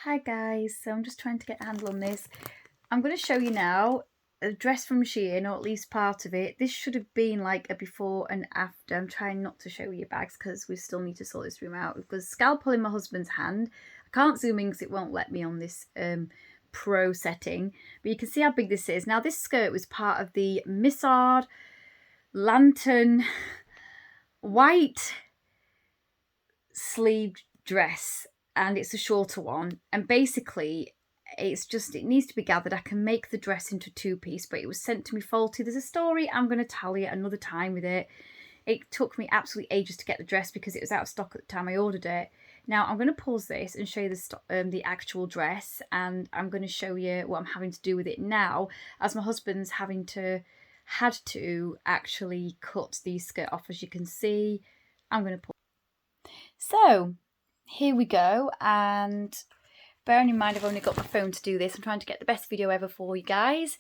Hi guys, so I'm just trying to get a handle on this. I'm going to show you now a dress from Shein, or at least part of it. This should have been like a before and after. I'm trying not to show you bags because we still need to sort this room out. We've got a scalpel in my husband's hand. I can't zoom in because it won't let me on this pro setting, but you can see how big this is. Now this skirt was part of the Missard Lantern white sleeved dress, and it's a shorter one, and basically it needs to be gathered. I can make the dress into a two-piece, but it was sent to me faulty. There's a story, I'm going to tell you another time with it. It took me absolutely ages to get the dress because it was out of stock at the time I ordered it. Now I'm going to pause this and show you the actual dress, and I'm going to show you what I'm having to do with it now, as my husband's had to actually cut the skirt off, as you can see. I'm going to pause. So here we go, and bearing in mind I've only got my phone to do this, I'm trying to get the best video ever for you guys.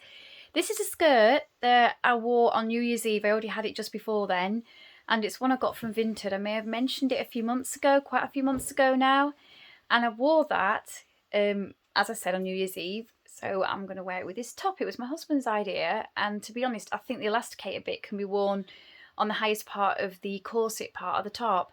This is a skirt that I wore on New Year's Eve. I already had it just before then, and it's one I got from Vinted. I may have mentioned it a few months ago, quite a few months ago now, and I wore that, as I said, on New Year's Eve. So I'm going to wear it with this top. It was my husband's idea, and to be honest, I think the elasticated bit can be worn on the highest part of the corset part of the top.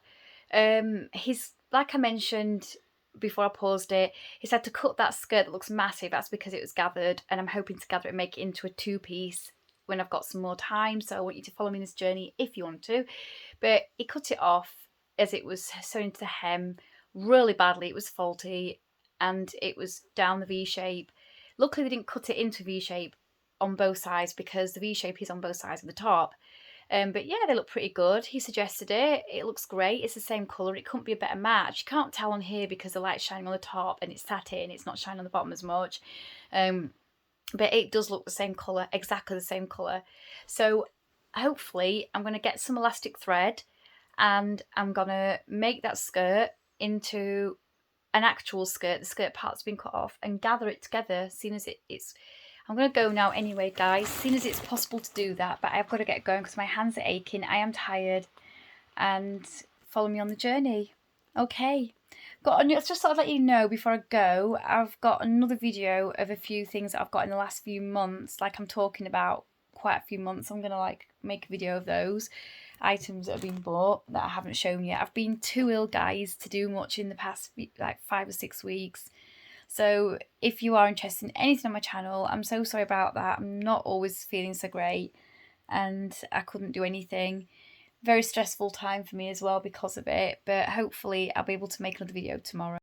He's, like I mentioned before I paused it, he's had to cut that skirt that looks massive. That's because it was gathered, and I'm hoping to gather it and make it into a two-piece when I've got some more time. So I want you to follow me in this journey if you want to. But he cut it off as it was sewn into the hem really badly. It was faulty, and it was down the V shape. Luckily they didn't cut it into V shape on both sides, because the V shape is on both sides of the top. But yeah, they look pretty good. He suggested it. It looks great. It's the same colour. It couldn't be a better match. You can't tell on here because the light's shining on the top and it's satin. It's not shining on the bottom as much. But it does look the same colour, exactly the same colour. So hopefully I'm going to get some elastic thread, and I'm going to make that skirt into an actual skirt. The skirt part's been cut off, and gather it together, seeing as it's... I'm going to go now anyway, guys, seeing as it's possible to do that, but I've got to get going because my hands are aching. I am tired, and follow me on the journey. Okay. Just sort of let you know before I go, I've got another video of a few things that I've got in the last few months, like I'm talking about quite a few months. I'm going to make a video of those items that have been bought that I haven't shown yet. I've been too ill, guys, to do much in the past 5 or 6 weeks. So if you are interested in anything on my channel, I'm so sorry about that. I'm not always feeling so great, and I couldn't do anything. Very stressful time for me as well because of it, but hopefully I'll be able to make another video tomorrow.